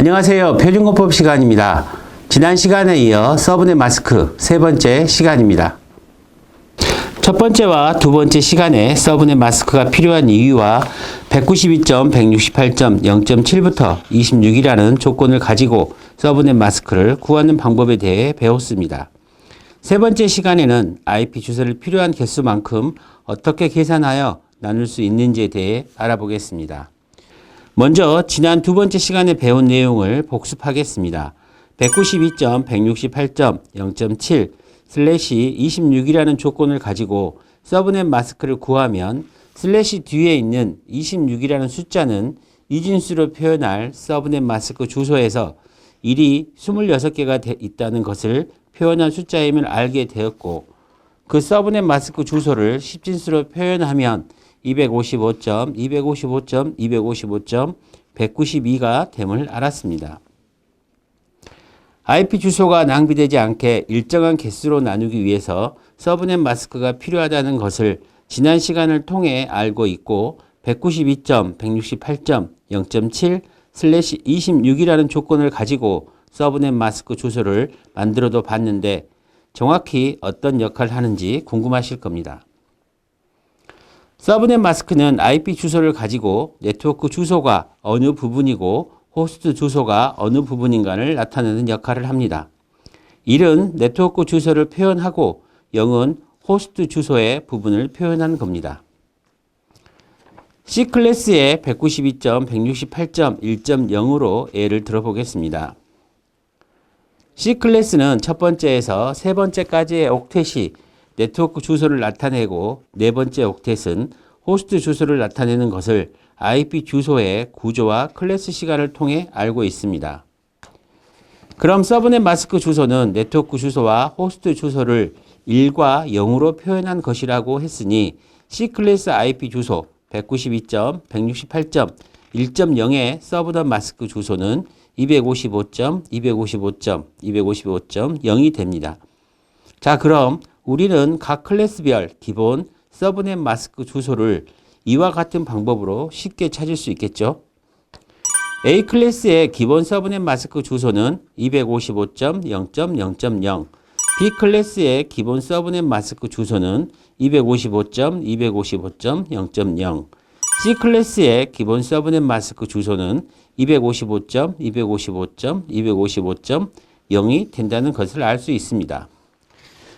안녕하세요. 표준공법 시간입니다. 지난 시간에 이어 서브넷 마스크 세 번째 시간입니다. 첫 번째와 두 번째 시간에 서브넷 마스크가 필요한 이유와 192.168.0.7부터 26이라는 조건을 가지고 서브넷 마스크를 구하는 방법에 대해 배웠습니다. 세 번째 시간에는 IP 주소를 필요한 개수만큼 어떻게 계산하여 나눌 수 있는지에 대해 알아보겠습니다. 먼저 지난 두 번째 시간에 배운 내용을 복습하겠습니다. 192.168.0.7/26이라는 조건을 가지고 서브넷 마스크를 구하면 슬래시 뒤에 있는 26이라는 숫자는 이진수로 표현할 서브넷 마스크 주소에서 일이 26개가 있다는 것을 표현한 숫자임을 알게 되었고, 그 서브넷 마스크 주소를 10진수로 표현하면 255.255.255.192가 됨을 알았습니다. IP 주소가 낭비되지 않게 일정한 개수로 나누기 위해서 서브넷 마스크가 필요하다는 것을 지난 시간을 통해 알고 있고, 192.168.0.7/26이라는 조건을 가지고 서브넷 마스크 주소를 만들어도 봤는데 정확히 어떤 역할을 하는지 궁금하실 겁니다. 서브넷 마스크는 IP 주소를 가지고 네트워크 주소가 어느 부분이고 호스트 주소가 어느 부분인가를 나타내는 역할을 합니다. 1은 네트워크 주소를 표현하고 0은 호스트 주소의 부분을 표현하는 겁니다. C클래스의 192.168.1.0으로 예를 들어보겠습니다. C클래스는 첫 번째에서 세 번째까지의 옥텟이 네트워크 주소를 나타내고 네 번째 옥텟은 호스트 주소를 나타내는 것을 IP 주소의 구조와 클래스 시간을 통해 알고 있습니다. 그럼 서브넷 마스크 주소는 네트워크 주소와 호스트 주소를 1과 0으로 표현한 것이라고 했으니 C클래스 IP 주소 192.168.1.0의 서브넷 마스크 주소는 255.255.255.0이 됩니다. 자, 그럼 우리는 각 클래스별 기본 서브넷 마스크 주소를 이와 같은 방법으로 쉽게 찾을 수 있겠죠. A 클래스의 기본 서브넷 마스크 주소는 255.0.0.0, B 클래스의 기본 서브넷 마스크 주소는 255.255.0.0, C 클래스의 기본 서브넷 마스크 주소는 255.255.255.0이 된다는 것을 알 수 있습니다.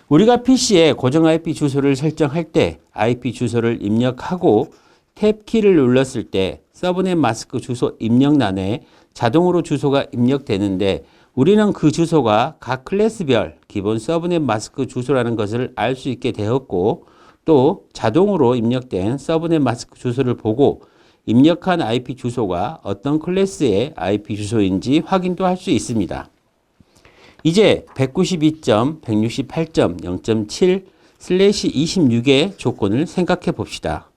우리가 PC에 고정 IP 주소를 설정할 때 IP 주소를 입력하고 탭 키를 눌렀을 때 서브넷 마스크 주소 입력란에 자동으로 주소가 입력되는데, 우리는 그 주소가 각 클래스별 기본 서브넷 마스크 주소라는 것을 알 수 있게 되었고, 또 자동으로 입력된 서브넷 마스크 주소를 보고 입력한 IP 주소가 어떤 클래스의 IP 주소인지 확인도 할 수 있습니다. 이제 192.168.0.7/26의 조건을 생각해 봅시다.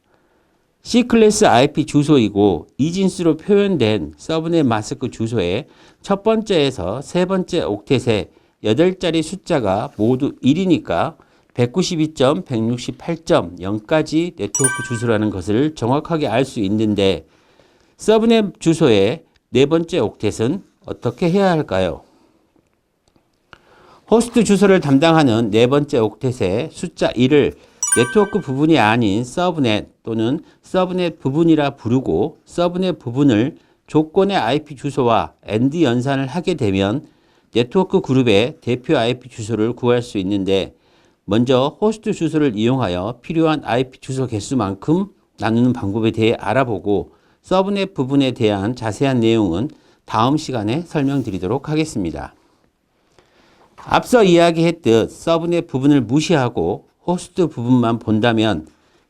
C클래스 IP 주소이고 이진수로 표현된 서브넷 마스크 주소의 첫 번째에서 세 번째 옥텟의 8자리 숫자가 모두 1이니까 192.168.0까지 네트워크 주소라는 것을 정확하게 알 수 있는데, 서브넷 주소의 네 번째 옥텟은 어떻게 해야 할까요? 호스트 주소를 담당하는 네 번째 옥텟의 숫자 1을 네트워크 부분이 아닌 서브넷 또는 서브넷 부분이라 부르고, 서브넷 부분을 조건의 IP 주소와 AND 연산을 하게 되면 네트워크 그룹의 대표 IP 주소를 구할 수 있는데, 먼저 호스트 주소를 이용하여 필요한 IP 주소 개수만큼 나누는 방법에 대해 알아보고, 서브넷 부분에 대한 자세한 내용은 다음 시간에 설명드리도록 하겠습니다. 앞서 이야기했듯 서브넷 부분을 무시하고 호스트 부분만 본다면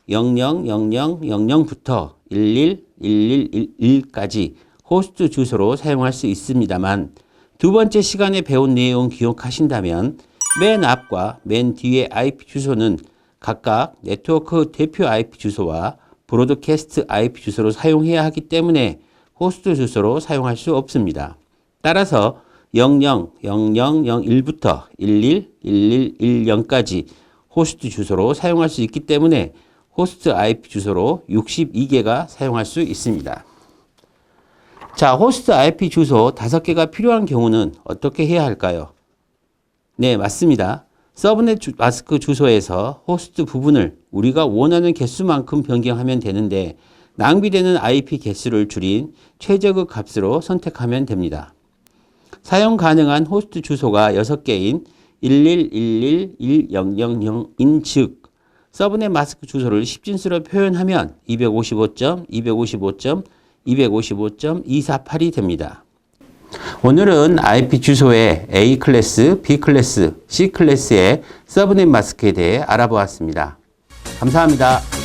000000부터 111111까지 호스트 주소로 사용할 수 있습니다만, 두 번째 시간에 배운 내용 기억하신다면 맨 앞과 맨 뒤의 IP 주소는 각각 네트워크 대표 IP 주소와 브로드캐스트 IP 주소로 사용해야 하기 때문에 호스트 주소로 사용할 수 없습니다. 따라서 000001부터 111110까지 호스트 주소로 사용할 수 있기 때문에 호스트 IP 주소로 62개가 사용할 수 있습니다. 자, 호스트 IP 주소 5개가 필요한 경우는 어떻게 해야 할까요? 네, 맞습니다. 서브넷 마스크 주소에서 호스트 부분을 우리가 원하는 개수만큼 변경하면 되는데 낭비되는 IP 개수를 줄인 최저급 값으로 선택하면 됩니다. 사용 가능한 호스트 주소가 6개인 1111100인 즉 서브넷 마스크 주소를 10진수로 표현하면 255.255.255.248이 됩니다. 오늘은 IP 주소의 A 클래스, B 클래스, C 클래스의 서브넷 마스크에 대해 알아보았습니다. 감사합니다.